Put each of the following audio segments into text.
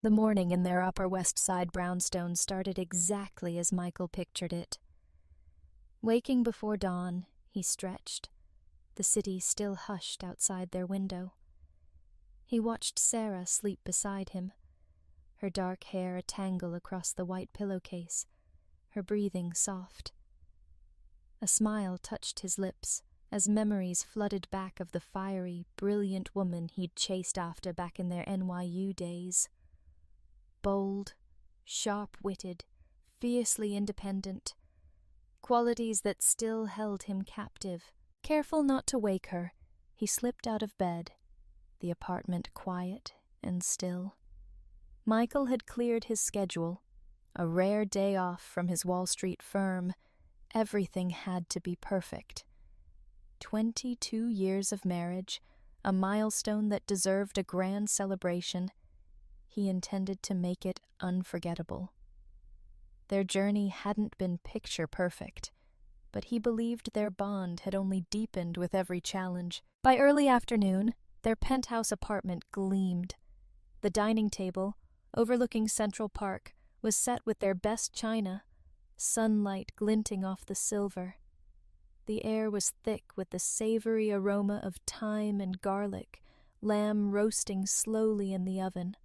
The morning in their Upper West Side brownstone started exactly as Michael pictured it. Waking before dawn, he stretched, the city still hushed outside their window. He watched Sarah sleep beside him, her dark hair a tangle across the white pillowcase, her breathing soft. A smile touched his lips as memories flooded back of the fiery, brilliant woman he'd chased after back in their NYU days. Bold, sharp-witted, fiercely independent, qualities that still held him captive. Careful not to wake her, he slipped out of bed, the apartment quiet and still. Michael had cleared his schedule, a rare day off from his Wall Street firm. Everything had to be perfect. 22 years of marriage, a milestone that deserved a grand celebration. He intended to make it unforgettable. Their journey hadn't been picture perfect, but he believed their bond had only deepened with every challenge. By early afternoon, their penthouse apartment gleamed. The dining table, overlooking Central Park, was set with their best china, sunlight glinting off the silver. The air was thick with the savory aroma of thyme and garlic, lamb roasting slowly in the oven.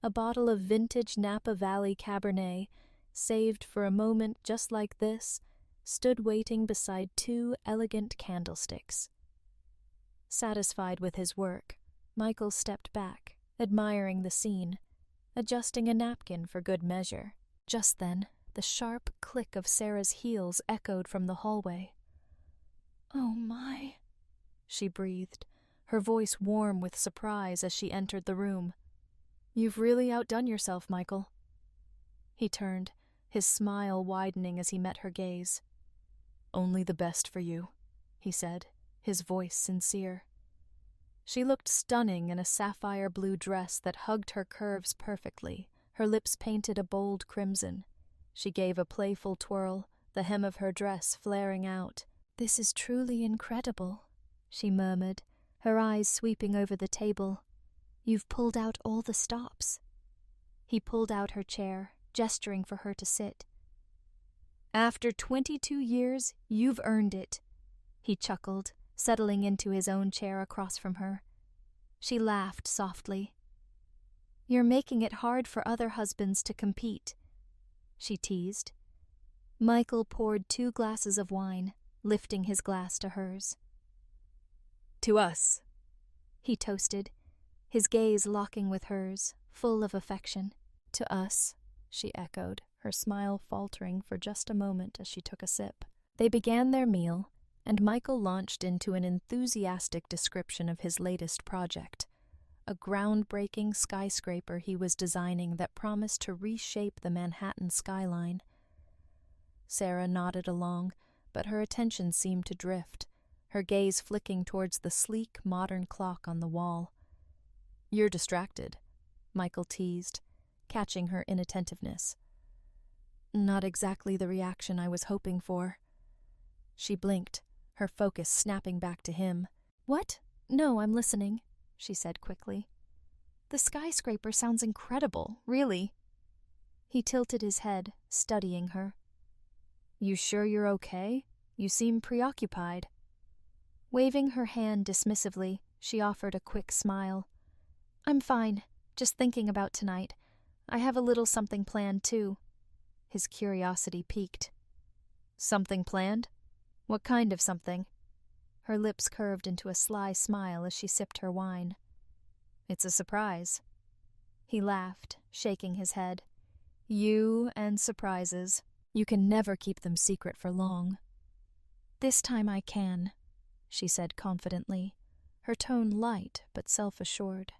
A bottle of vintage Napa Valley Cabernet, saved for a moment just like this, stood waiting beside 2 elegant candlesticks. Satisfied with his work, Michael stepped back, admiring the scene, adjusting a napkin for good measure. Just then, the sharp click of Sarah's heels echoed from the hallway. "Oh my," she breathed, her voice warm with surprise as she entered the room. "You've really outdone yourself, Michael." He turned, his smile widening as he met her gaze. "Only the best for you," he said, his voice sincere. She looked stunning in a sapphire blue dress that hugged her curves perfectly, her lips painted a bold crimson. She gave a playful twirl, the hem of her dress flaring out. "This is truly incredible," she murmured, her eyes sweeping over the table. "You've pulled out all the stops." He pulled out her chair, gesturing for her to sit. "After 22 years, you've earned it," he chuckled, settling into his own chair across from her. She laughed softly. "You're making it hard for other husbands to compete," she teased. Michael poured 2 glasses of wine, lifting his glass to hers. "To us," he toasted, his gaze locking with hers, full of affection. "To us," she echoed, her smile faltering for just a moment as she took a sip. They began their meal, and Michael launched into an enthusiastic description of his latest project, a groundbreaking skyscraper he was designing that promised to reshape the Manhattan skyline. Sarah nodded along, but her attention seemed to drift, her gaze flicking towards the sleek, modern clock on the wall. "You're distracted," Michael teased, catching her inattentiveness. "Not exactly the reaction I was hoping for." She blinked, her focus snapping back to him. "What? No, I'm listening," she said quickly. "The skyscraper sounds incredible, really." He tilted his head, studying her. "You sure you're okay? You seem preoccupied." Waving her hand dismissively, she offered a quick smile. "I'm fine, just thinking about tonight. I have a little something planned, too." His curiosity piqued. "Something planned? What kind of something?" Her lips curved into a sly smile as she sipped her wine. "It's a surprise." He laughed, shaking his head. "You and surprises. You can never keep them secret for long." "This time I can," she said confidently, her tone light but self-assured.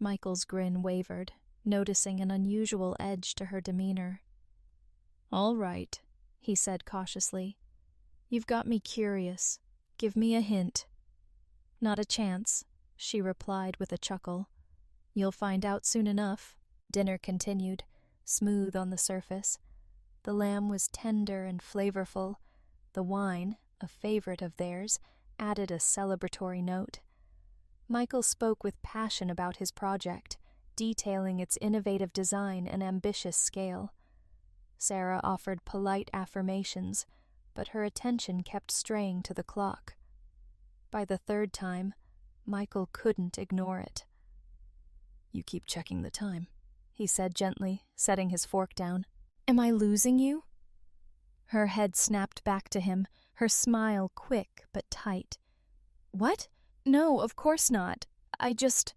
Michael's grin wavered, noticing an unusual edge to her demeanor. "All right," he said cautiously. "You've got me curious. Give me a hint." "Not a chance," she replied with a chuckle. "You'll find out soon enough." Dinner continued, smooth on the surface. The lamb was tender and flavorful. The wine, a favorite of theirs, added a celebratory note. Michael spoke with passion about his project, detailing its innovative design and ambitious scale. Sarah offered polite affirmations, but her attention kept straying to the clock. By the third time, Michael couldn't ignore it. "You keep checking the time," he said gently, setting his fork down. "Am I losing you?" Her head snapped back to him, her smile quick but tight. "What? No, of course not. I just—"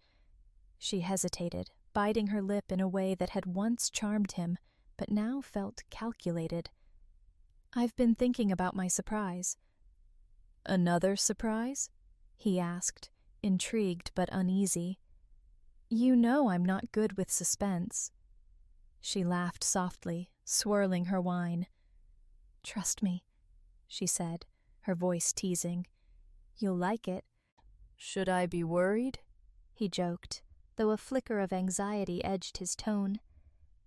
She hesitated, biting her lip in a way that had once charmed him, but now felt calculated. "I've been thinking about my surprise." "Another surprise?" he asked, intrigued but uneasy. "You know I'm not good with suspense." She laughed softly, swirling her wine. "Trust me," she said, her voice teasing. "You'll like it." "Should I be worried?" he joked, though a flicker of anxiety edged his tone.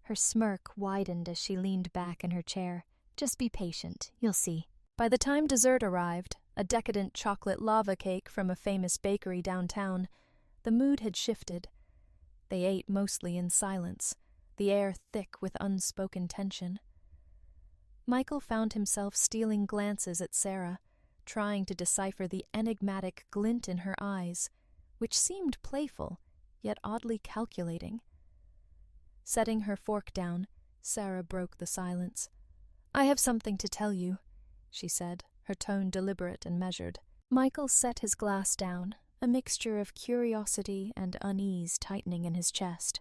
Her smirk widened as she leaned back in her chair. "Just be patient, you'll see." By the time dessert arrived, a decadent chocolate lava cake from a famous bakery downtown, the mood had shifted. They ate mostly in silence, the air thick with unspoken tension. Michael found himself stealing glances at Sarah, trying to decipher the enigmatic glint in her eyes, which seemed playful, yet oddly calculating. Setting her fork down, Sarah broke the silence. "I have something to tell you," she said, her tone deliberate and measured. Michael set his glass down, a mixture of curiosity and unease tightening in his chest.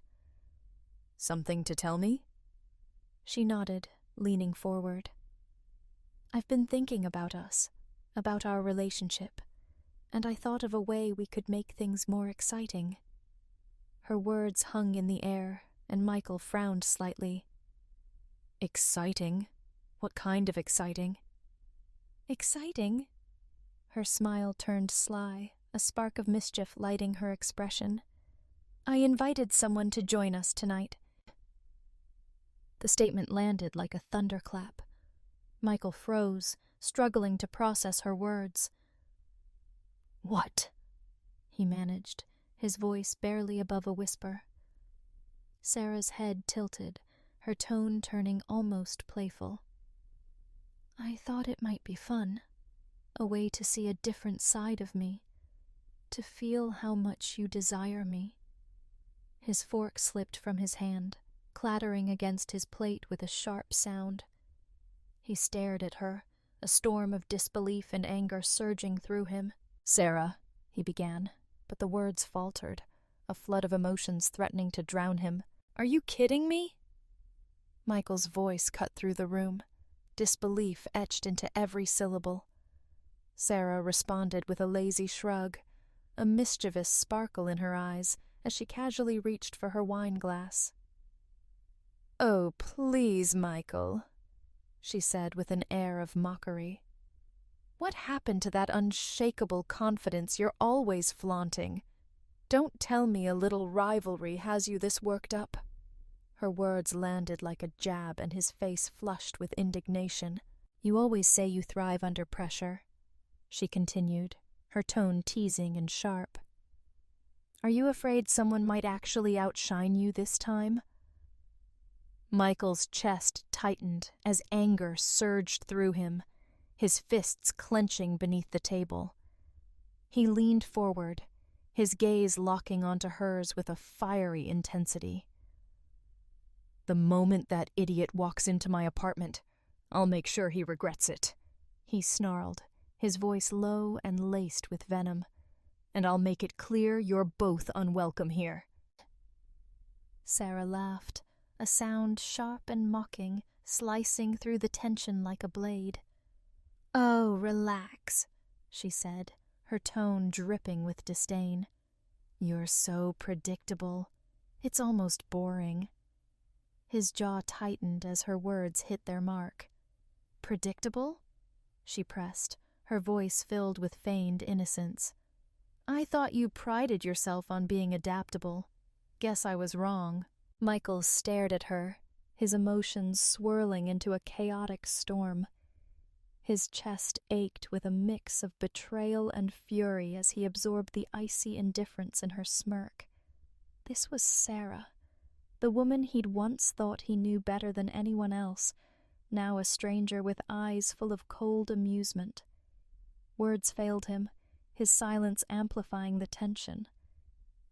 "Something to tell me?" She nodded, leaning forward. "I've been thinking about us, about our relationship, and I thought of a way we could make things more exciting." Her words hung in the air, and Michael frowned slightly. "Exciting? What kind of exciting?" "Exciting?" Her smile turned sly, a spark of mischief lighting her expression. "I invited someone to join us tonight." The statement landed like a thunderclap. Michael froze, struggling to process her words. "What?" he managed, his voice barely above a whisper. Sarah's head tilted, her tone turning almost playful. "I thought it might be fun, a way to see a different side of me, to feel how much you desire me." His fork slipped from his hand, clattering against his plate with a sharp sound. He stared at her, a storm of disbelief and anger surging through him. "Sarah," he began, but the words faltered, a flood of emotions threatening to drown him. "Are you kidding me?" Michael's voice cut through the room, disbelief etched into every syllable. Sarah responded with a lazy shrug, a mischievous sparkle in her eyes as she casually reached for her wine glass. "Oh, please, Michael," she said with an air of mockery. "What happened to that unshakable confidence you're always flaunting? Don't tell me a little rivalry has you this worked up." Her words landed like a jab and his face flushed with indignation. "You always say you thrive under pressure," she continued, her tone teasing and sharp. "Are you afraid someone might actually outshine you this time?" Michael's chest tightened as anger surged through him, his fists clenching beneath the table. He leaned forward, his gaze locking onto hers with a fiery intensity. "The moment that idiot walks into my apartment, I'll make sure he regrets it," he snarled, his voice low and laced with venom. "And I'll make it clear you're both unwelcome here." Sarah laughed, a sound sharp and mocking, slicing through the tension like a blade. "Oh, relax," she said, her tone dripping with disdain. "You're so predictable. It's almost boring." His jaw tightened as her words hit their mark. "Predictable?" she pressed, her voice filled with feigned innocence. "I thought you prided yourself on being adaptable. Guess I was wrong." Michael stared at her, his emotions swirling into a chaotic storm. His chest ached with a mix of betrayal and fury as he absorbed the icy indifference in her smirk. This was Sarah, the woman he'd once thought he knew better than anyone else, now a stranger with eyes full of cold amusement. Words failed him, his silence amplifying the tension.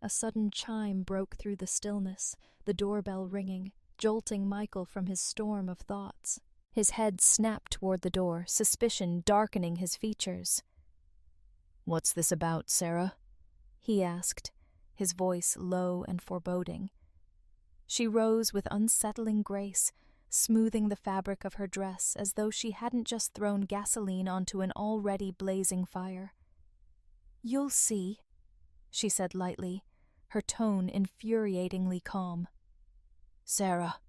A sudden chime broke through the stillness, the doorbell ringing, jolting Michael from his storm of thoughts. His head snapped toward the door, suspicion darkening his features. "What's this about, Sarah?" he asked, his voice low and foreboding. She rose with unsettling grace, smoothing the fabric of her dress as though she hadn't just thrown gasoline onto an already blazing fire. "You'll see," she said lightly, her tone infuriatingly calm. "Sarah,"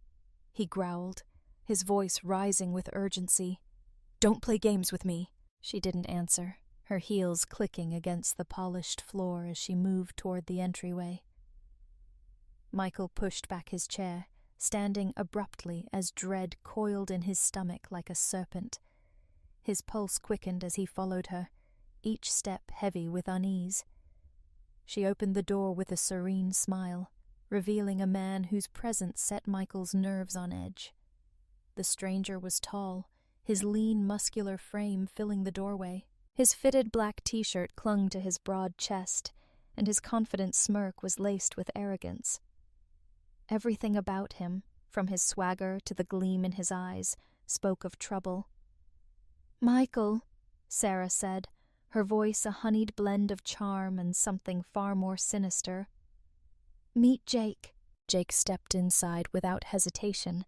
he growled, his voice rising with urgency. "Don't play games with me." She didn't answer, her heels clicking against the polished floor as she moved toward the entryway. Michael pushed back his chair, standing abruptly as dread coiled in his stomach like a serpent. His pulse quickened as he followed her, each step heavy with unease. She opened the door with a serene smile, revealing a man whose presence set Michael's nerves on edge. The stranger was tall, his lean, muscular frame filling the doorway. His fitted black t-shirt clung to his broad chest, and his confident smirk was laced with arrogance. Everything about him, from his swagger to the gleam in his eyes, spoke of trouble. "Michael," Sarah said, her voice a honeyed blend of charm and something far more sinister. "Meet Jake." Jake stepped inside without hesitation,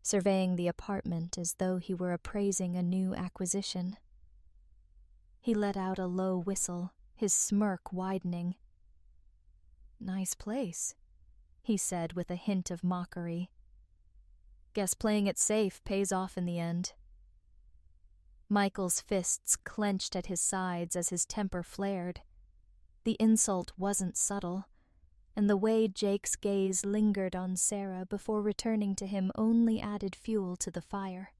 surveying the apartment as though he were appraising a new acquisition. He let out a low whistle, his smirk widening. "Nice place," he said with a hint of mockery. "Guess playing it safe pays off in the end." Michael's fists clenched at his sides as his temper flared. The insult wasn't subtle, and the way Jake's gaze lingered on Sarah before returning to him only added fuel to the fire.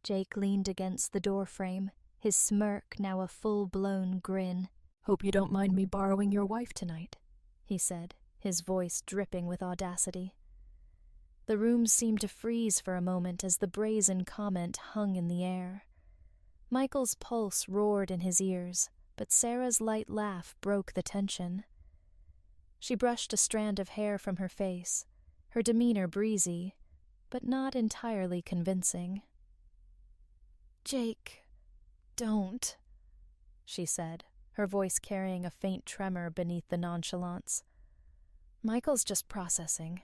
Jake leaned against the doorframe, his smirk now a full-blown grin. "Hope you don't mind me borrowing your wife tonight," he said, his voice dripping with audacity. The room seemed to freeze for a moment as the brazen comment hung in the air. Michael's pulse roared in his ears, but Sarah's light laugh broke the tension. She brushed a strand of hair from her face, her demeanor breezy, but not entirely convincing. "Jake, don't," she said, her voice carrying a faint tremor beneath the nonchalance. "Michael's just processing."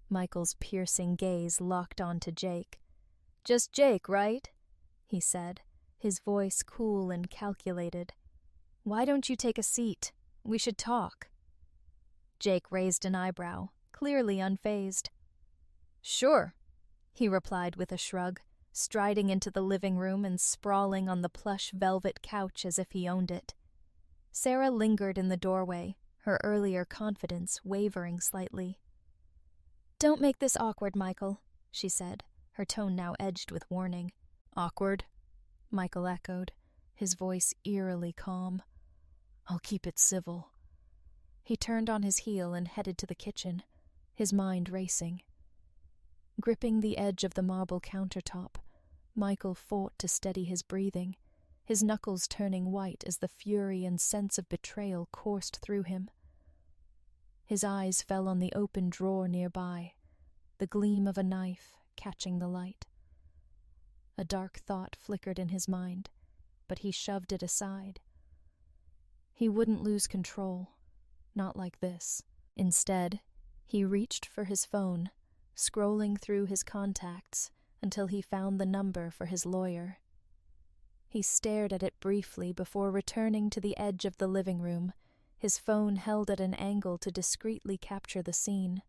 Michael's piercing gaze locked onto Jake. "Just Jake, right?" he said, his voice cool and calculated. "Why don't you take a seat? We should talk." Jake raised an eyebrow, clearly unfazed. "Sure," he replied with a shrug, striding into the living room and sprawling on the plush velvet couch as if he owned it. Sarah lingered in the doorway, her earlier confidence wavering slightly. "Don't make this awkward, Michael," she said, her tone now edged with warning. "Awkward?" Michael echoed, his voice eerily calm. "I'll keep it civil." He turned on his heel and headed to the kitchen, his mind racing. Gripping the edge of the marble countertop, Michael fought to steady his breathing, his knuckles turning white as the fury and sense of betrayal coursed through him. His eyes fell on the open drawer nearby, the gleam of a knife catching the light. A dark thought flickered in his mind, but he shoved it aside. He wouldn't lose control, not like this. Instead, he reached for his phone, scrolling through his contacts until he found the number for his lawyer. He stared at it briefly before returning to the edge of the living room, his phone held at an angle to discreetly capture the scene.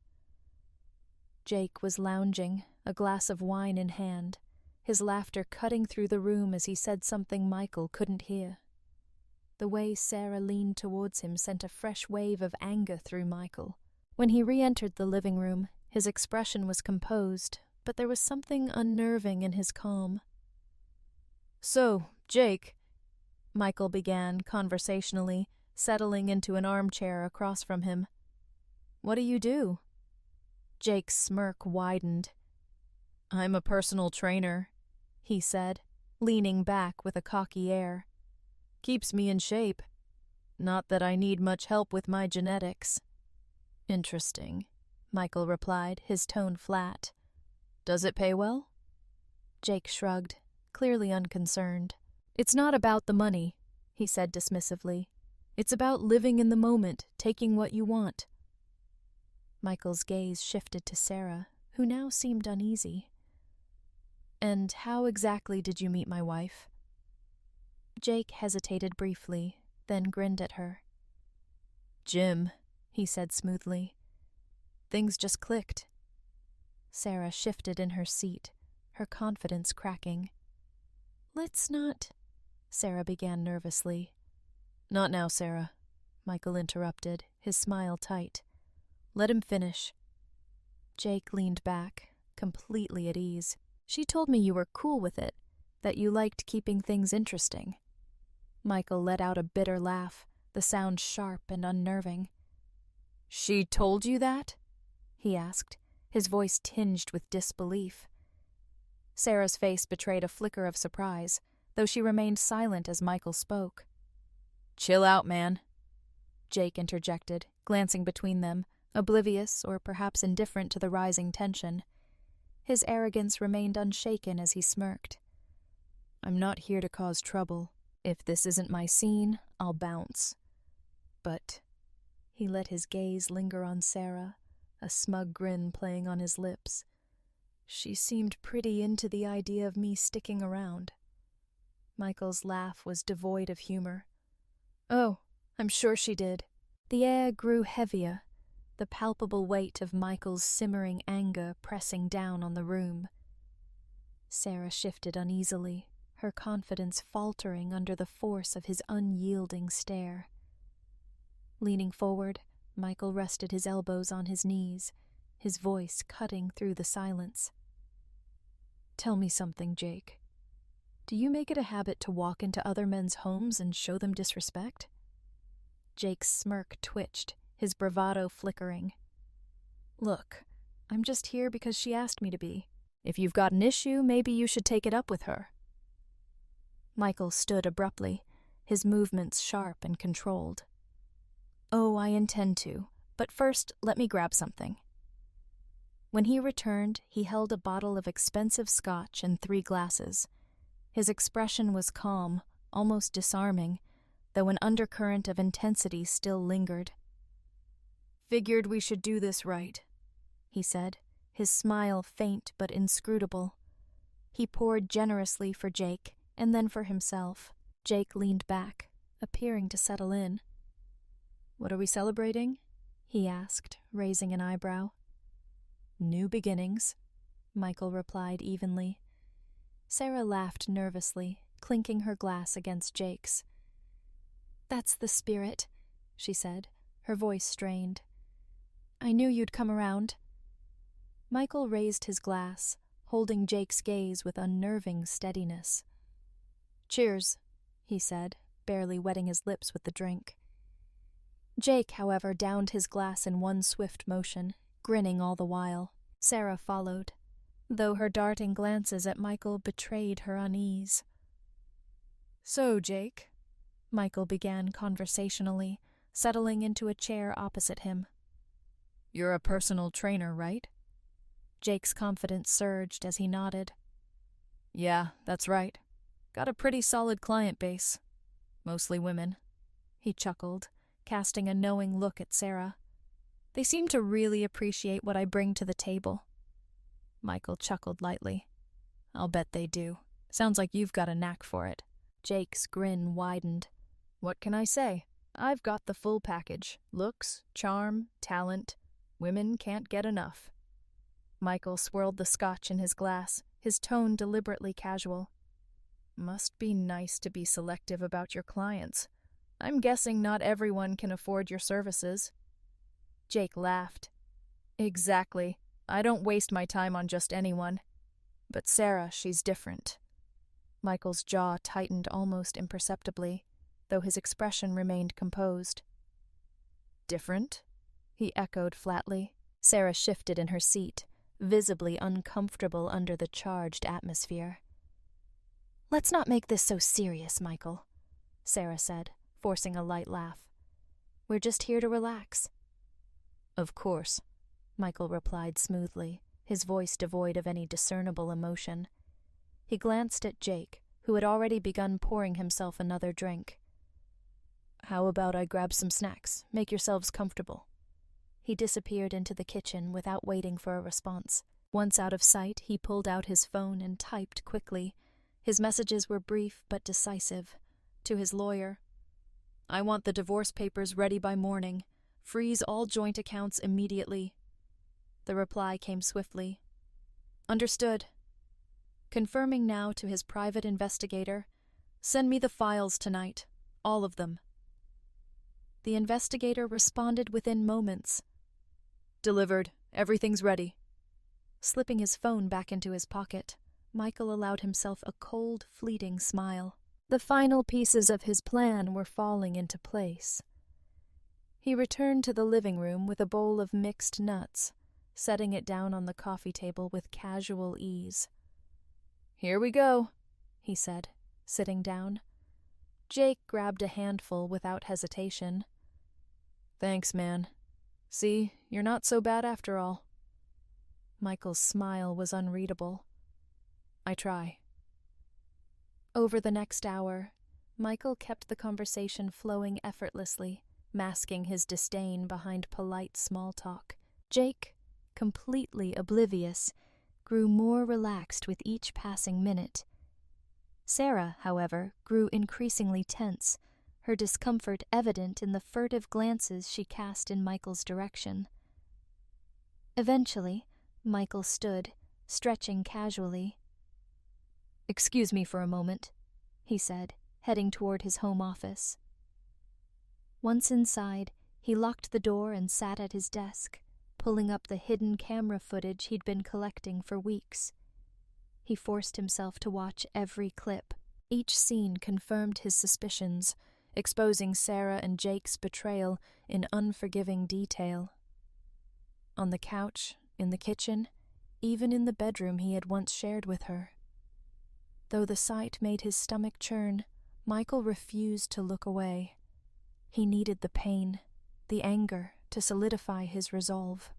Jake was lounging, a glass of wine in hand, his laughter cutting through the room as he said something Michael couldn't hear. The way Sarah leaned towards him sent a fresh wave of anger through Michael. When he re-entered the living room, his expression was composed, but there was something unnerving in his calm. "So, Jake," Michael began conversationally, settling into an armchair across from him. What do you do? Jake's smirk widened. I'm a personal trainer, he said, leaning back with a cocky air. Keeps me in shape. Not that I need much help with my genetics. Interesting, Michael replied, his tone flat. Does it pay well? Jake shrugged, clearly unconcerned. It's not about the money, he said dismissively. It's about living in the moment, taking what you want. Michael's gaze shifted to Sarah, who now seemed uneasy. And how exactly did you meet my wife? Jake hesitated briefly, then grinned at her. Jim, he said smoothly. Things just clicked. Sarah shifted in her seat, her confidence cracking. Let's not... Sarah began nervously. Not now, Sarah, Michael interrupted, his smile tight. Let him finish. Jake leaned back, completely at ease. She told me you were cool with it, that you liked keeping things interesting. Michael let out a bitter laugh, the sound sharp and unnerving. She told you that? He asked, his voice tinged with disbelief. Sarah's face betrayed a flicker of surprise, though she remained silent as Michael spoke. Chill out, man, Jake interjected, glancing between them, oblivious or perhaps indifferent to the rising tension. His arrogance remained unshaken as he smirked. I'm not here to cause trouble. If this isn't my scene, I'll bounce. But... He let his gaze linger on Sarah, a smug grin playing on his lips. She seemed pretty into the idea of me sticking around. Michael's laugh was devoid of humor. Oh, I'm sure she did. The air grew heavier, the palpable weight of Michael's simmering anger pressing down on the room. Sarah shifted uneasily, her confidence faltering under the force of his unyielding stare. Leaning forward, Michael rested his elbows on his knees, his voice cutting through the silence. Tell me something, Jake. Do you make it a habit to walk into other men's homes and show them disrespect? Jake's smirk twitched, his bravado flickering. Look, I'm just here because she asked me to be. If you've got an issue, maybe you should take it up with her. Michael stood abruptly, his movements sharp and controlled. Oh, I intend to, but first let me grab something. When he returned, he held a bottle of expensive scotch and 3 glasses. His expression was calm, almost disarming, though an undercurrent of intensity still lingered. Figured we should do this right, he said, his smile faint but inscrutable. He poured generously for Jake, and then for himself. Jake leaned back, appearing to settle in. What are we celebrating? He asked, raising an eyebrow. New beginnings, Michael replied evenly. Sarah laughed nervously, clinking her glass against Jake's. That's the spirit, she said, her voice strained. I knew you'd come around. Michael raised his glass, holding Jake's gaze with unnerving steadiness. Cheers, he said, barely wetting his lips with the drink. Jake, however, downed his glass in one swift motion, grinning all the while. Sarah followed, though her darting glances at Michael betrayed her unease. So, Jake, Michael began conversationally, settling into a chair opposite him. You're a personal trainer, right? Jake's confidence surged as he nodded. Yeah, that's right. Got a pretty solid client base. Mostly women. He chuckled, casting a knowing look at Sarah. They seem to really appreciate what I bring to the table. Michael chuckled lightly. I'll bet they do. Sounds like you've got a knack for it. Jake's grin widened. What can I say? I've got the full package. Looks, charm, talent. Women can't get enough. Michael swirled the scotch in his glass, his tone deliberately casual. Must be nice to be selective about your clients. I'm guessing not everyone can afford your services. Jake laughed. Exactly. I don't waste my time on just anyone. But Sarah, she's different. Michael's jaw tightened almost imperceptibly, though his expression remained composed. Different? he echoed flatly. Sarah shifted in her seat, visibly uncomfortable under the charged atmosphere. "Let's not make this so serious, Michael," Sarah said, forcing a light laugh. "We're just here to relax." "Of course," Michael replied smoothly, his voice devoid of any discernible emotion. He glanced at Jake, who had already begun pouring himself another drink. "How about I grab some snacks? Make yourselves comfortable." He disappeared into the kitchen without waiting for a response. Once out of sight, he pulled out his phone and typed quickly. His messages were brief but decisive. To his lawyer, "I want the divorce papers ready by morning. Freeze all joint accounts immediately." The reply came swiftly. "Understood." Confirming now to his private investigator, "Send me the files tonight. All of them." The investigator responded within moments. "Delivered. Everything's ready." Slipping his phone back into his pocket, Michael allowed himself a cold, fleeting smile. The final pieces of his plan were falling into place. He returned to the living room with a bowl of mixed nuts, setting it down on the coffee table with casual ease. "Here we go," he said, sitting down. Jake grabbed a handful without hesitation. "Thanks, man. See, you're not so bad after all." Michael's smile was unreadable. "I try." Over the next hour, Michael kept the conversation flowing effortlessly, masking his disdain behind polite small talk. Jake, completely oblivious, grew more relaxed with each passing minute. Sarah, however, grew increasingly tense, her discomfort evident in the furtive glances she cast in Michael's direction. Eventually, Michael stood, stretching casually. "Excuse me for a moment," he said, heading toward his home office. Once inside, he locked the door and sat at his desk, pulling up the hidden camera footage he'd been collecting for weeks. He forced himself to watch every clip. Each scene confirmed his suspicions, exposing Sarah and Jake's betrayal in unforgiving detail. On the couch, in the kitchen, even in the bedroom he had once shared with her. Though the sight made his stomach churn, Michael refused to look away. He needed the pain, the anger, to solidify his resolve.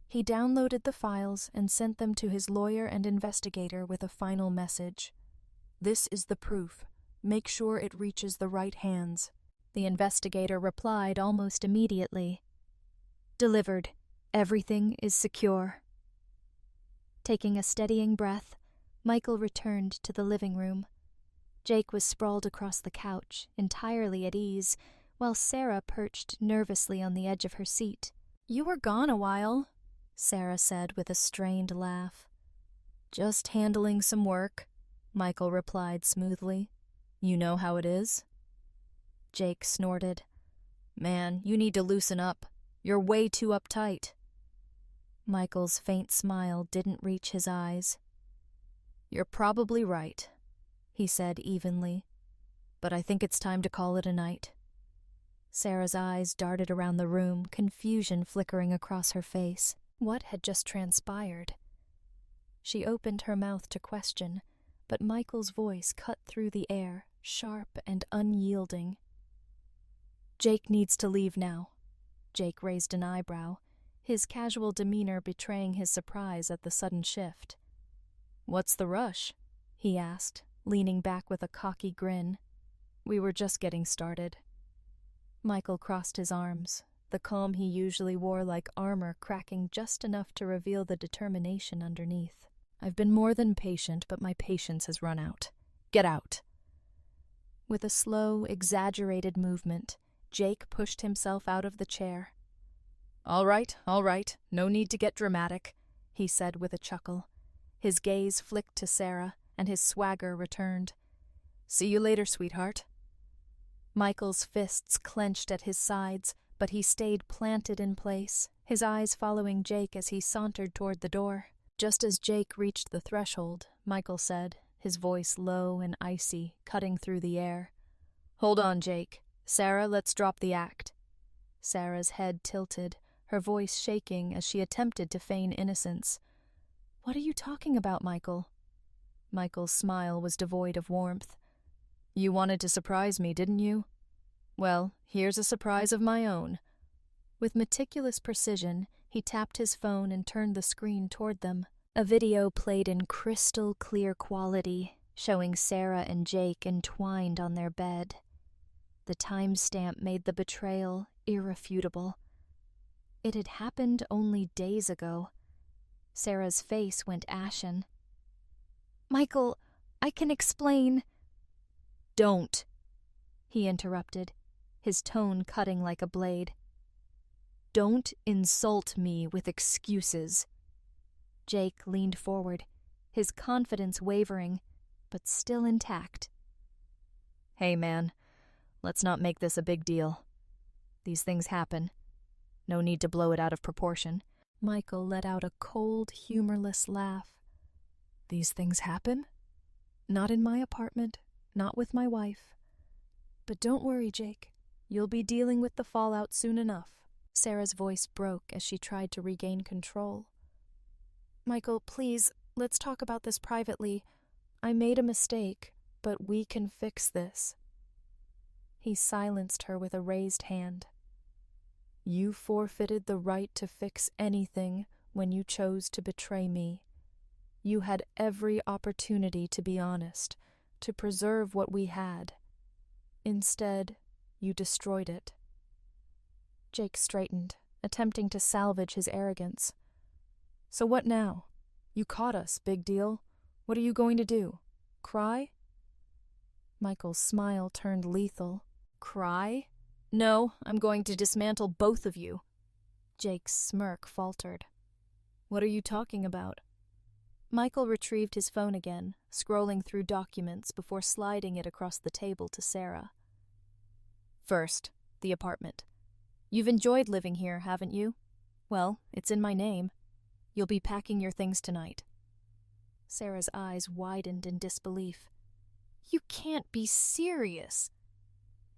He downloaded the files and sent them to his lawyer and investigator with a final message. "This is the proof. Make sure it reaches the right hands." The investigator replied almost immediately. "Delivered. Everything is secure." Taking a steadying breath, Michael returned to the living room. Jake was sprawled across the couch, entirely at ease, while Sarah perched nervously on the edge of her seat. "You were gone a while," Sarah said with a strained laugh. "Just handling some work," Michael replied smoothly. "You know how it is?" Jake snorted. "Man, you need to loosen up. You're way too uptight." Michael's faint smile didn't reach his eyes. "You're probably right," he said evenly. "But I think it's time to call it a night." Sarah's eyes darted around the room, confusion flickering across her face. What had just transpired? She opened her mouth to question, but Michael's voice cut through the air, sharp and unyielding. "Jake needs to leave now." Jake raised an eyebrow, his casual demeanor betraying his surprise at the sudden shift. "What's the rush?" he asked, leaning back with a cocky grin. "We were just getting started." Michael crossed his arms, the calm he usually wore like armor cracking just enough to reveal the determination underneath. "I've been more than patient, but my patience has run out. Get out." With a slow, exaggerated movement, Jake pushed himself out of the chair. All right, no need to get dramatic," he said with a chuckle. His gaze flicked to Sarah, and his swagger returned. "See you later, sweetheart." Michael's fists clenched at his sides, but he stayed planted in place, his eyes following Jake as he sauntered toward the door. Just as Jake reached the threshold, Michael said, his voice low and icy, cutting through the air. "Hold on, Jake. Sarah, let's drop the act." Sarah's head tilted, her voice shaking as she attempted to feign innocence. "What are you talking about, Michael?" Michael's smile was devoid of warmth. "You wanted to surprise me, didn't you? Well, here's a surprise of my own." With meticulous precision, he tapped his phone and turned the screen toward them. A video played in crystal clear quality, showing Sarah and Jake entwined on their bed. The timestamp made the betrayal irrefutable. It had happened only days ago. Sarah's face went ashen. "Michael, I can explain." "Don't," he interrupted, his tone cutting like a blade. "Don't insult me with excuses." Jake leaned forward, his confidence wavering, but still intact. "Hey, man, let's not make this a big deal. These things happen. No need to blow it out of proportion." Michael let out a cold, humorless laugh. "These things happen? Not in my apartment, not with my wife. But don't worry, Jake. You'll be dealing with the fallout soon enough." Sarah's voice broke as she tried to regain control. "Michael, please, let's talk about this privately. I made a mistake, but we can fix this." He silenced her with a raised hand. "You forfeited the right to fix anything when you chose to betray me. You had every opportunity to be honest, to preserve what we had. Instead, you destroyed it." Jake straightened, attempting to salvage his arrogance. "So what now? You caught us, big deal. What are you going to do? Cry?" Michael's smile turned lethal. "Cry? No, I'm going to dismantle both of you." Jake's smirk faltered. "What are you talking about?" Michael retrieved his phone again, scrolling through documents before sliding it across the table to Sarah. "First, the apartment. You've enjoyed living here, haven't you? Well, it's in my name. You'll be packing your things tonight." Sarah's eyes widened in disbelief. "You can't be serious."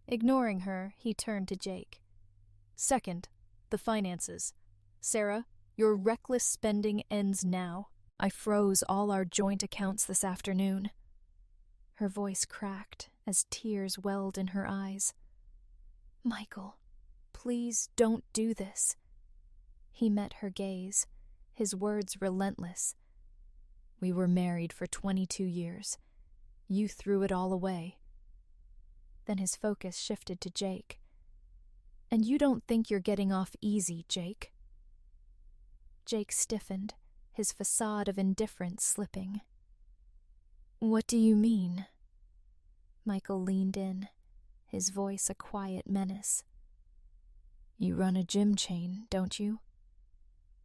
Ignoring her, he turned to Jake. "Second, the finances. Sarah, your reckless spending ends now. I froze all our joint accounts this afternoon." Her voice cracked as tears welled in her eyes. "Michael, please don't do this." He met her gaze, his words relentless. "We were married for 22 years. You threw it all away." Then his focus shifted to Jake. "And you don't think you're getting off easy, Jake?" Jake stiffened, his facade of indifference slipping. "What do you mean?" Michael leaned in, his voice a quiet menace. "You run a gym chain, don't you?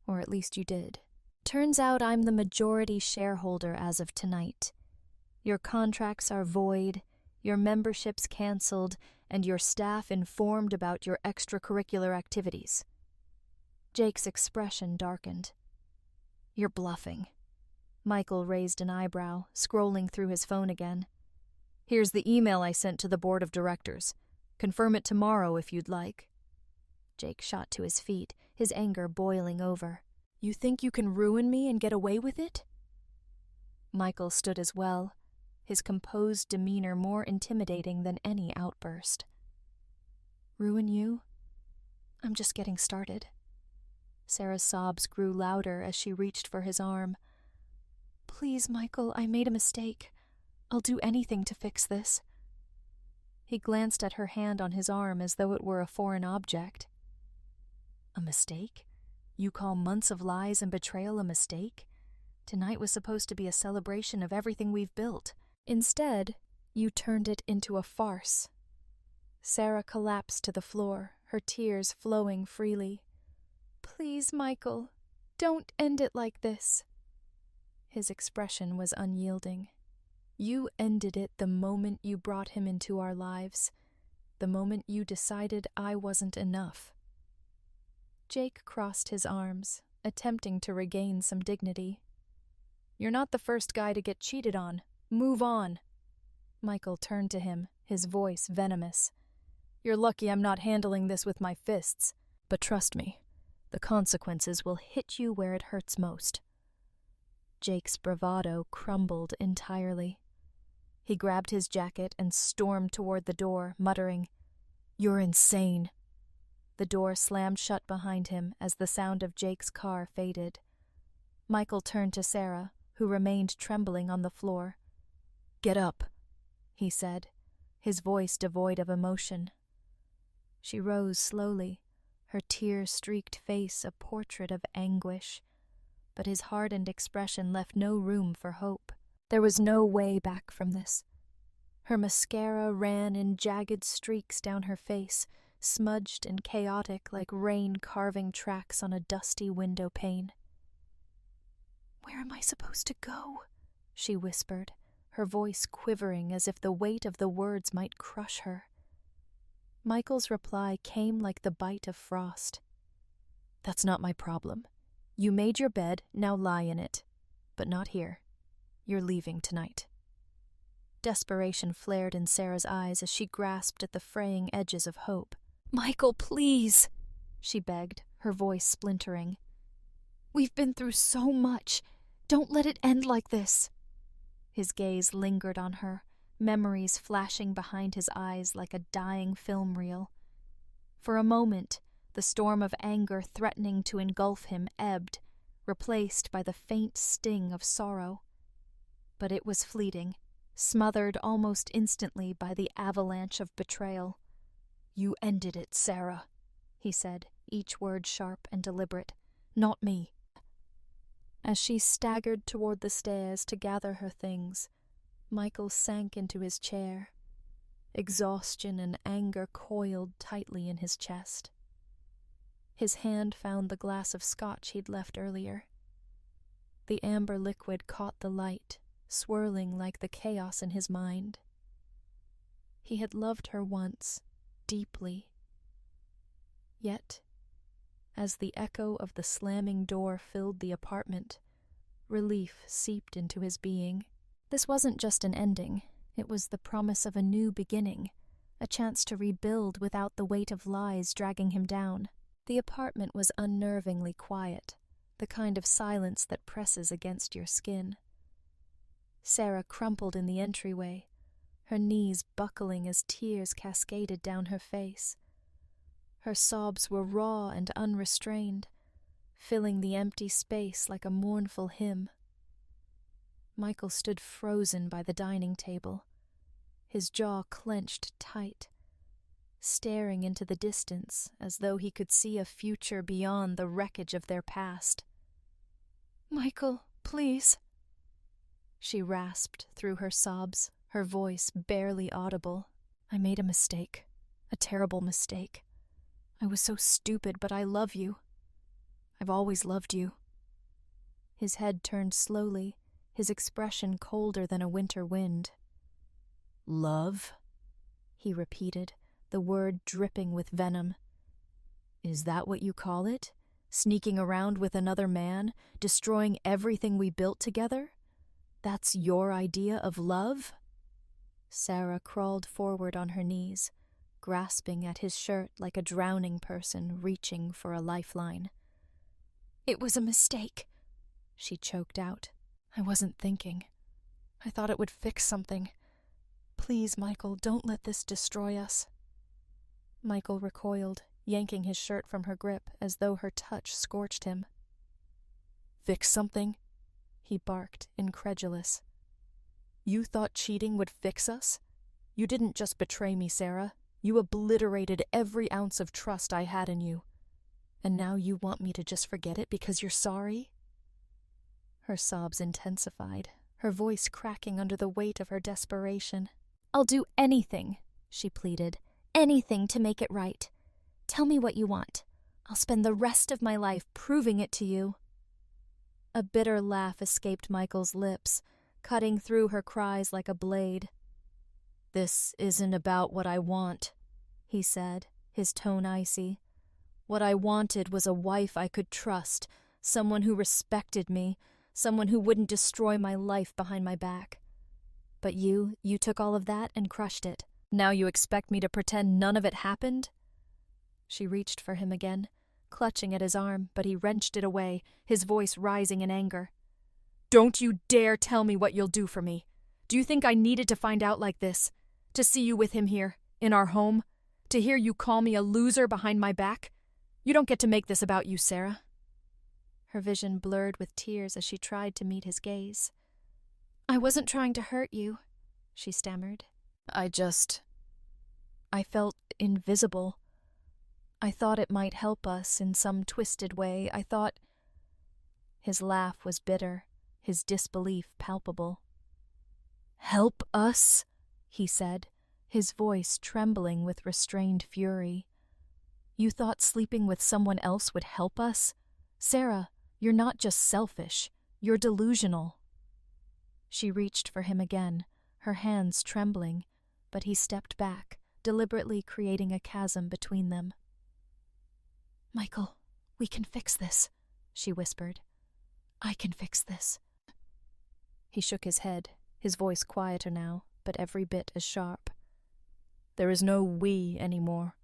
Or at least you did. Turns out I'm the majority shareholder as of tonight. Your contracts are void, your memberships canceled, and your staff informed about your extracurricular activities." Jake's expression darkened. "You're bluffing." Michael raised an eyebrow, scrolling through his phone again. "Here's the email I sent to the board of directors. Confirm it tomorrow if you'd like." Jake shot to his feet, his anger boiling over. "You think you can ruin me and get away with it?" Michael stood as well, his composed demeanor more intimidating than any outburst. "Ruin you? I'm just getting started." Sarah's sobs grew louder as she reached for his arm. "Please, Michael, I made a mistake. I'll do anything to fix this." He glanced at her hand on his arm as though it were a foreign object. "A mistake? You call months of lies and betrayal a mistake? Tonight was supposed to be a celebration of everything we've built. Instead, you turned it into a farce." Sarah collapsed to the floor, her tears flowing freely. "Please, Michael, don't end it like this." His expression was unyielding. "You ended it the moment you brought him into our lives, the moment you decided I wasn't enough." Jake crossed his arms, attempting to regain some dignity. "You're not the first guy to get cheated on. Move on." Michael turned to him, his voice venomous. You're lucky I'm not handling this with my fists. But trust me, the consequences will hit you where it hurts most. Jake's bravado crumbled entirely. He grabbed his jacket and stormed toward the door, muttering, "You're insane." The door slammed shut behind him as the sound of Jake's car faded. Michael turned to Sarah, who remained trembling on the floor. "Get up," he said, his voice devoid of emotion. She rose slowly, her tear-streaked face a portrait of anguish, but his hardened expression left no room for hope. There was no way back from this. Her mascara ran in jagged streaks down her face, smudged and chaotic like rain carving tracks on a dusty window pane. "Where am I supposed to go?" she whispered, her voice quivering as if the weight of the words might crush her. Michael's reply came like the bite of frost. "That's not my problem. You made your bed, now lie in it. But not here. You're leaving tonight." Desperation flared in Sarah's eyes as she grasped at the fraying edges of hope. "Michael, please," she begged, her voice splintering. "We've been through so much. Don't let it end like this." His gaze lingered on her, memories flashing behind his eyes like a dying film reel. For a moment, the storm of anger threatening to engulf him ebbed, replaced by the faint sting of sorrow. But it was fleeting, smothered almost instantly by the avalanche of betrayal. "You ended it, Sarah," he said, each word sharp and deliberate. "Not me." As she staggered toward the stairs to gather her things, Michael sank into his chair. Exhaustion and anger coiled tightly in his chest. His hand found the glass of scotch he'd left earlier. The amber liquid caught the light, swirling like the chaos in his mind. He had loved her once, deeply. Yet, as the echo of the slamming door filled the apartment, relief seeped into his being. This wasn't just an ending, it was the promise of a new beginning, a chance to rebuild without the weight of lies dragging him down. The apartment was unnervingly quiet, the kind of silence that presses against your skin. Sarah crumpled in the entryway, her knees buckling as tears cascaded down her face. Her sobs were raw and unrestrained, filling the empty space like a mournful hymn. Michael stood frozen by the dining table, his jaw clenched tight, staring into the distance as though he could see a future beyond the wreckage of their past. "Michael, please," she rasped through her sobs, her voice barely audible. "I made a mistake, a terrible mistake. I was so stupid, but I love you. I've always loved you." His head turned slowly, his expression colder than a winter wind. "Love?" he repeated, the word dripping with venom. "Is that what you call it? Sneaking around with another man, destroying everything we built together? That's your idea of love?" Sarah crawled forward on her knees, grasping at his shirt like a drowning person reaching for a lifeline. "It was a mistake," she choked out. "I wasn't thinking. I thought it would fix something. Please, Michael, don't let this destroy us." Michael recoiled, yanking his shirt from her grip as though her touch scorched him. "Fix something?" he barked, incredulous. "You thought cheating would fix us? You didn't just betray me, Sarah. You obliterated every ounce of trust I had in you. And now you want me to just forget it because you're sorry?" Her sobs intensified, her voice cracking under the weight of her desperation. "I'll do anything," she pleaded. "Anything to make it right. Tell me what you want. I'll spend the rest of my life proving it to you." A bitter laugh escaped Michael's lips, cutting through her cries like a blade. "This isn't about what I want," he said, his tone icy. "What I wanted was a wife I could trust, someone who respected me, someone who wouldn't destroy my life behind my back. But you took all of that and crushed it, Now you expect me to pretend none of it happened? She reached for him again, clutching at his arm, but he wrenched it away, his voice rising in anger. Don't you dare tell me what you'll do for me. Do you think I needed to find out like this? To see you with him here, in our home? To hear you call me a loser behind my back? You don't get to make this about you, Sarah. Her vision blurred with tears as she tried to meet his gaze. I wasn't trying to hurt you, she stammered. I felt invisible. I thought it might help us in some twisted way. I thought... His laugh was bitter, his disbelief palpable. Help us? He said, his voice trembling with restrained fury. You thought sleeping with someone else would help us? Sarah, you're not just selfish, you're delusional. She reached for him again, her hands trembling, but he stepped back, deliberately creating a chasm between them. Michael, we can fix this, she whispered. I can fix this. He shook his head, his voice quieter now, but every bit as sharp. There is no we anymore.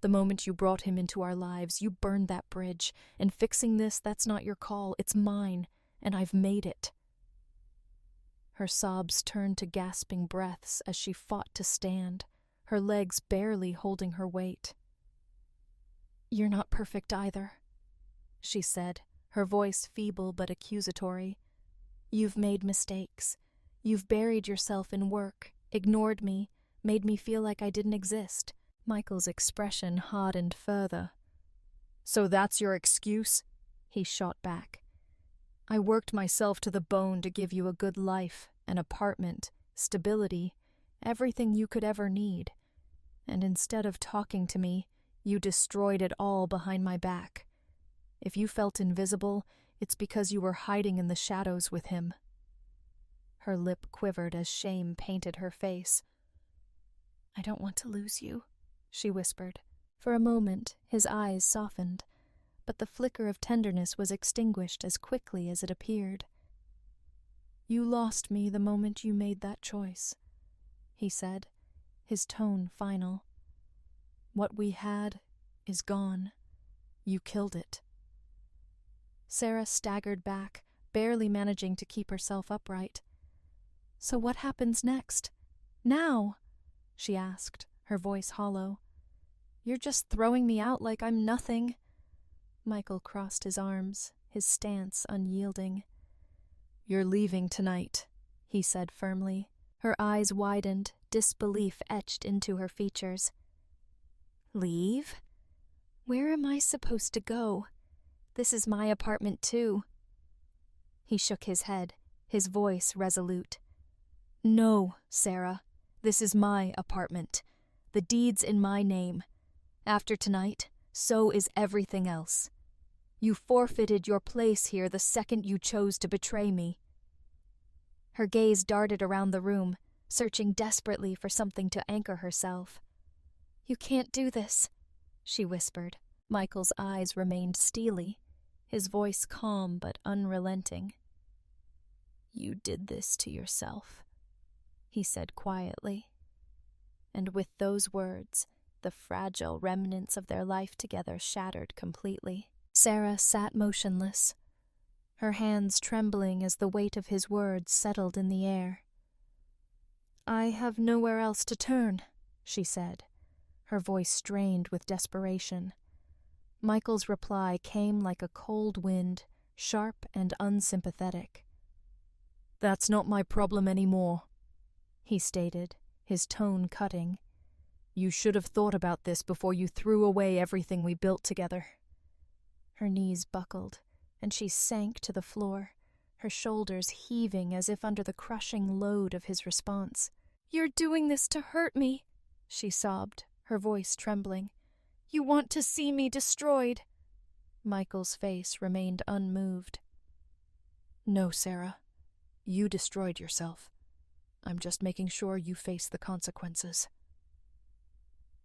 The moment you brought him into our lives, you burned that bridge, and fixing this, that's not your call, it's mine, and I've made it. Her sobs turned to gasping breaths as she fought to stand, her legs barely holding her weight. You're not perfect either, she said, her voice feeble but accusatory. You've made mistakes. You've buried yourself in work, ignored me, made me feel like I didn't exist. Michael's expression hardened further. So that's your excuse? He shot back. I worked myself to the bone to give you a good life, an apartment, stability, everything you could ever need. And instead of talking to me, you destroyed it all behind my back. If you felt invisible, it's because you were hiding in the shadows with him. Her lip quivered as shame painted her face. I don't want to lose you, she whispered. For a moment, his eyes softened, but the flicker of tenderness was extinguished as quickly as it appeared. You lost me the moment you made that choice, he said, his tone final. What we had is gone. You killed it. Sarah staggered back, barely managing to keep herself upright. So what happens next? Now? She asked, her voice hollow. You're just throwing me out like I'm nothing. Michael crossed his arms, his stance unyielding. You're leaving tonight, he said firmly. Her eyes widened, disbelief etched into her features. Leave? Where am I supposed to go? This is my apartment too. He shook his head, his voice resolute. No, Sarah. This is my apartment. The deed's in my name. After tonight, so is everything else. You forfeited your place here the second you chose to betray me. Her gaze darted around the room, searching desperately for something to anchor herself. You can't do this, she whispered. Michael's eyes remained steely, his voice calm but unrelenting. You did this to yourself, he said quietly. And with those words, the fragile remnants of their life together shattered completely. Sarah sat motionless, her hands trembling as the weight of his words settled in the air. I have nowhere else to turn, she said, her voice strained with desperation. Michael's reply came like a cold wind, sharp and unsympathetic. That's not my problem anymore, he stated, his tone cutting. You should have thought about this before you threw away everything we built together. Her knees buckled, and she sank to the floor, her shoulders heaving as if under the crushing load of his response. You're doing this to hurt me, she sobbed, her voice trembling. You want to see me destroyed. Michael's face remained unmoved. No, Sarah. You destroyed yourself. I'm just making sure you face the consequences.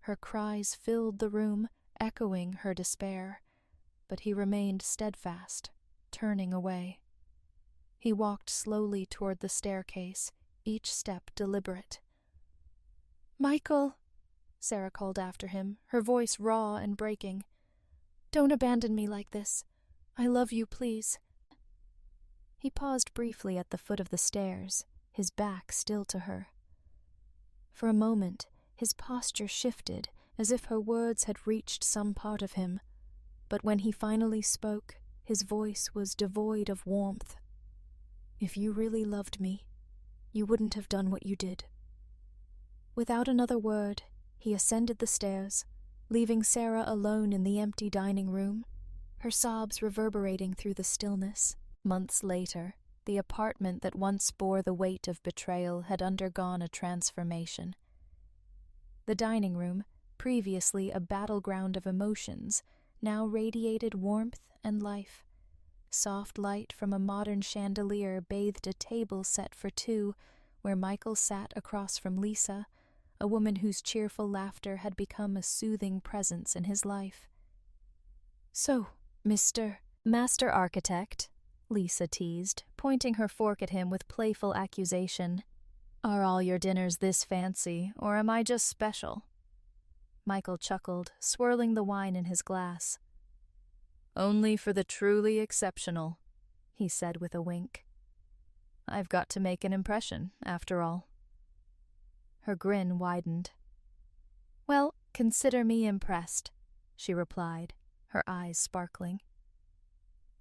Her cries filled the room, echoing her despair, but he remained steadfast, turning away. He walked slowly toward the staircase, each step deliberate. Michael, Sarah called after him, her voice raw and breaking. Don't abandon me like this. I love you, please. He paused briefly at the foot of the stairs, his back still to her. For a moment, his posture shifted, as if her words had reached some part of him, but when he finally spoke, his voice was devoid of warmth. If you really loved me, you wouldn't have done what you did. Without another word, he ascended the stairs, leaving Sarah alone in the empty dining room, her sobs reverberating through the stillness. Months later, the apartment that once bore the weight of betrayal had undergone a transformation. The dining room, previously a battleground of emotions, now radiated warmth and life. Soft light from a modern chandelier bathed a table set for two, where Michael sat across from Lisa, a woman whose cheerful laughter had become a soothing presence in his life. "So, Mr. Master Architect," Lisa teased, pointing her fork at him with playful accusation, "are all your dinners this fancy, or am I just special?" Michael chuckled, swirling the wine in his glass. "Only for the truly exceptional," he said with a wink. "I've got to make an impression, after all." Her grin widened. "Well, consider me impressed," she replied, her eyes sparkling.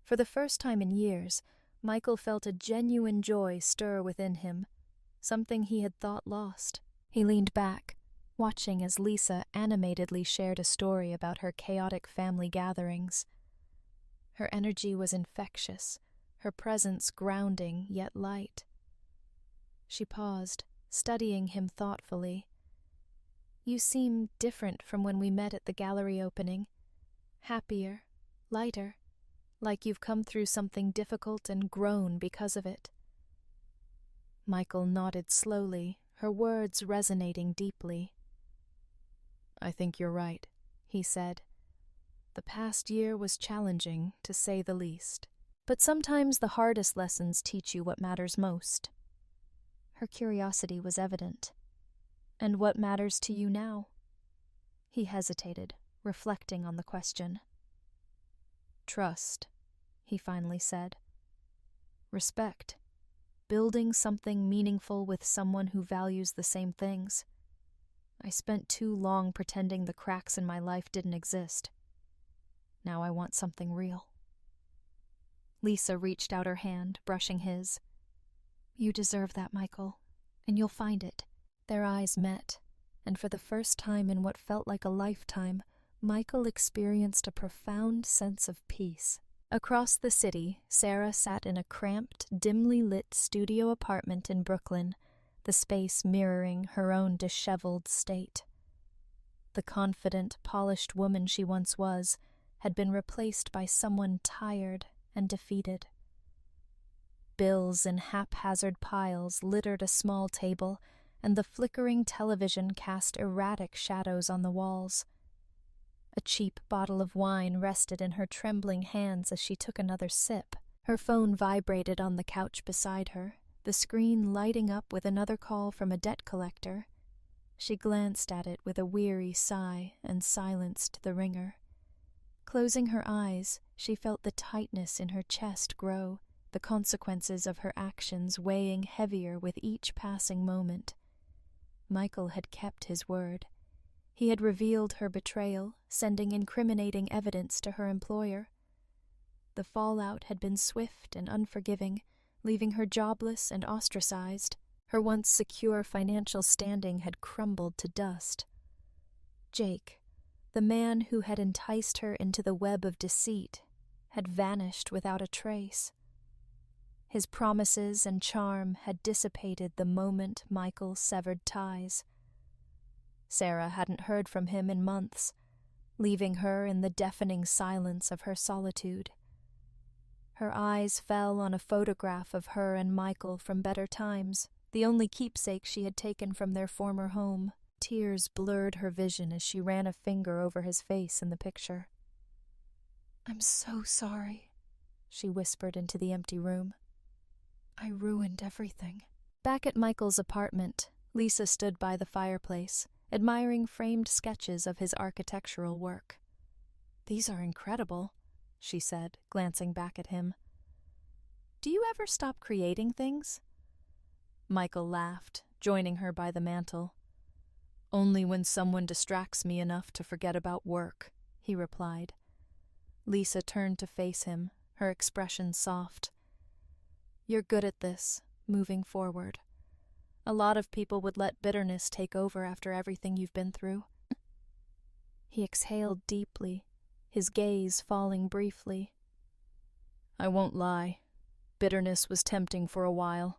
For the first time in years, Michael felt a genuine joy stir within him, something he had thought lost. He leaned back, watching as Lisa animatedly shared a story about her chaotic family gatherings. Her energy was infectious, her presence grounding yet light. She paused, studying him thoughtfully. "You seem different from when we met at the gallery opening. Happier, lighter, like you've come through something difficult and grown because of it." Michael nodded slowly, her words resonating deeply. "I think you're right," he said. "The past year was challenging, to say the least. But sometimes the hardest lessons teach you what matters most." Her curiosity was evident. "And what matters to you now?" He hesitated, reflecting on the question. "Trust," he finally said. "Respect. Building something meaningful with someone who values the same things. I spent too long pretending the cracks in my life didn't exist. Now I want something real." Lisa reached out her hand, brushing his. "You deserve that, Michael, and you'll find it." Their eyes met, and for the first time in what felt like a lifetime, Michael experienced a profound sense of peace. Across the city, Sarah sat in a cramped, dimly lit studio apartment in Brooklyn, the space mirroring her own disheveled state. The confident, polished woman she once was had been replaced by someone tired and defeated. Bills in haphazard piles littered a small table, and the flickering television cast erratic shadows on the walls. A cheap bottle of wine rested in her trembling hands as she took another sip. Her phone vibrated on the couch beside her, the screen lighting up with another call from a debt collector. She glanced at it with a weary sigh and silenced the ringer. Closing her eyes, she felt the tightness in her chest grow, the consequences of her actions weighing heavier with each passing moment. Michael had kept his word. He had revealed her betrayal, sending incriminating evidence to her employer. The fallout had been swift and unforgiving, leaving her jobless and ostracized. Her once secure financial standing had crumbled to dust. Jake, the man who had enticed her into the web of deceit, had vanished without a trace. His promises and charm had dissipated the moment Michael severed ties. Sarah hadn't heard from him in months, leaving her in the deafening silence of her solitude. Her eyes fell on a photograph of her and Michael from better times, the only keepsake she had taken from their former home. Tears blurred her vision as she ran a finger over his face in the picture. "I'm so sorry," she whispered into the empty room. "I ruined everything." Back at Michael's apartment, Lisa stood by the fireplace, admiring framed sketches of his architectural work. "These are incredible," she said, glancing back at him. "Do you ever stop creating things?" Michael laughed, joining her by the mantel. "Only when someone distracts me enough to forget about work," he replied. Lisa turned to face him, her expression soft. "You're good at this, moving forward. A lot of people would let bitterness take over after everything you've been through." He exhaled deeply, his gaze falling briefly. "I won't lie. Bitterness was tempting for a while.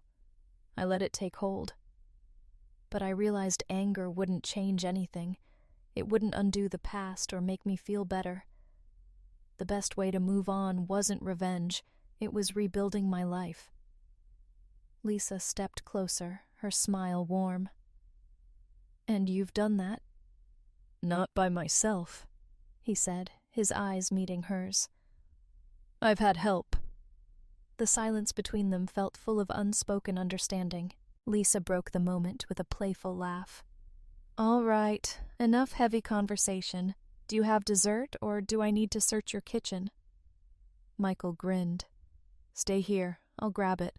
I let it take hold. But I realized anger wouldn't change anything. It wouldn't undo the past or make me feel better. The best way to move on wasn't revenge, it was rebuilding my life." Lisa stepped closer, her smile warm. "And you've done that?" "Not by myself," he said, his eyes meeting hers. "I've had help." The silence between them felt full of unspoken understanding. Lisa broke the moment with a playful laugh. "All right, enough heavy conversation. Do you have dessert, or do I need to search your kitchen?" Michael grinned. "Stay here, I'll grab it."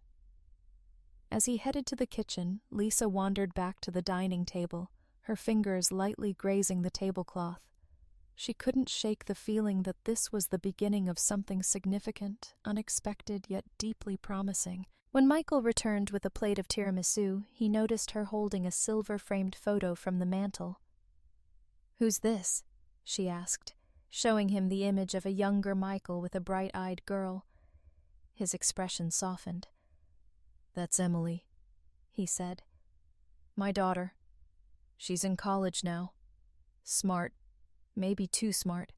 As he headed to the kitchen, Lisa wandered back to the dining table, her fingers lightly grazing the tablecloth. She couldn't shake the feeling that this was the beginning of something significant, unexpected, yet deeply promising. When Michael returned with a plate of tiramisu, he noticed her holding a silver-framed photo from the mantel. "Who's this?" she asked, showing him the image of a younger Michael with a bright-eyed girl. His expression softened. "That's Emily," he said. "My daughter. She's in college now. Smart, maybe too smart.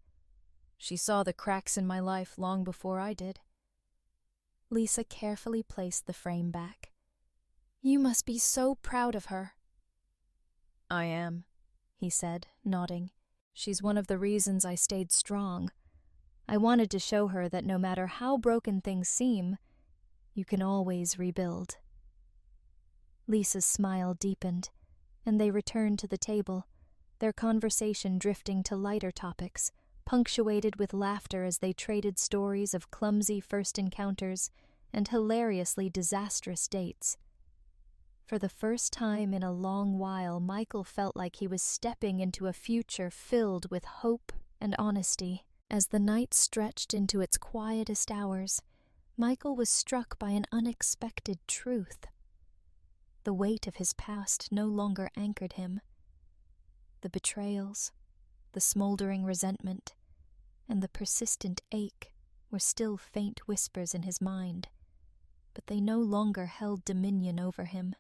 She saw the cracks in my life long before I did." Lisa carefully placed the frame back. "You must be so proud of her." "I am," he said, nodding. "She's one of the reasons I stayed strong. I wanted to show her that no matter how broken things seem, you can always rebuild." Lisa's smile deepened, and they returned to the table, their conversation drifting to lighter topics, punctuated with laughter as they traded stories of clumsy first encounters and hilariously disastrous dates. For the first time in a long while, Michael felt like he was stepping into a future filled with hope and honesty. As the night stretched into its quietest hours, Michael was struck by an unexpected truth. The weight of his past no longer anchored him. The betrayals, the smoldering resentment, and the persistent ache were still faint whispers in his mind, but they no longer held dominion over him.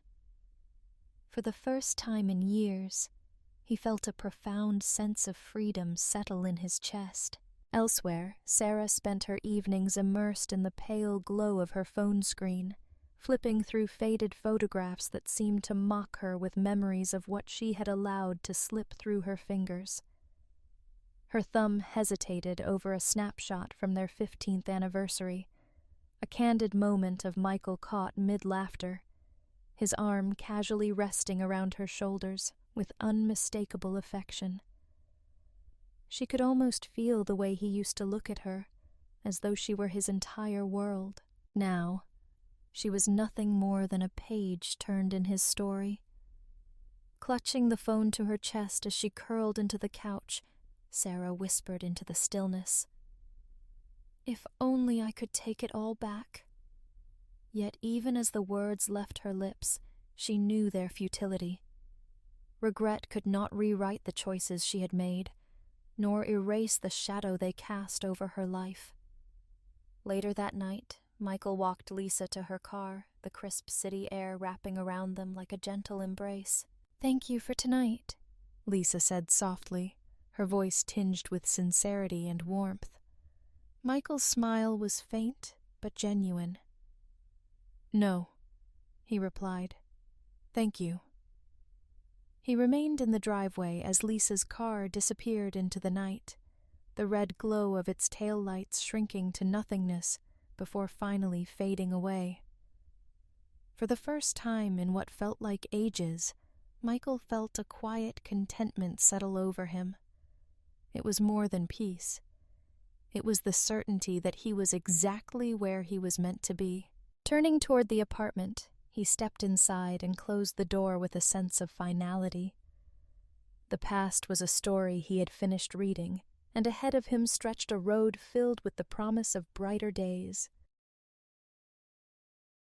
For the first time in years, he felt a profound sense of freedom settle in his chest. Elsewhere, Sarah spent her evenings immersed in the pale glow of her phone screen, flipping through faded photographs that seemed to mock her with memories of what she had allowed to slip through her fingers. Her thumb hesitated over a snapshot from their 15th anniversary, a candid moment of Michael caught mid-laughter, his arm casually resting around her shoulders with unmistakable affection. She could almost feel the way he used to look at her, as though she were his entire world. Now, she was nothing more than a page turned in his story. Clutching the phone to her chest as she curled into the couch, Sarah whispered into the stillness, "If only I could take it all back." Yet even as the words left her lips, she knew their futility. Regret could not rewrite the choices she had made, nor erase the shadow they cast over her life. Later that night, Michael walked Lisa to her car, the crisp city air wrapping around them like a gentle embrace. "Thank you for tonight," Lisa said softly, her voice tinged with sincerity and warmth. Michael's smile was faint but genuine. "No," he replied. "Thank you." He remained in the driveway as Lisa's car disappeared into the night, the red glow of its taillights shrinking to nothingness before finally fading away. For the first time in what felt like ages, Michael felt a quiet contentment settle over him. It was more than peace. It was the certainty that he was exactly where he was meant to be. Turning toward the apartment, he stepped inside and closed the door with a sense of finality. The past was a story he had finished reading, and ahead of him stretched a road filled with the promise of brighter days.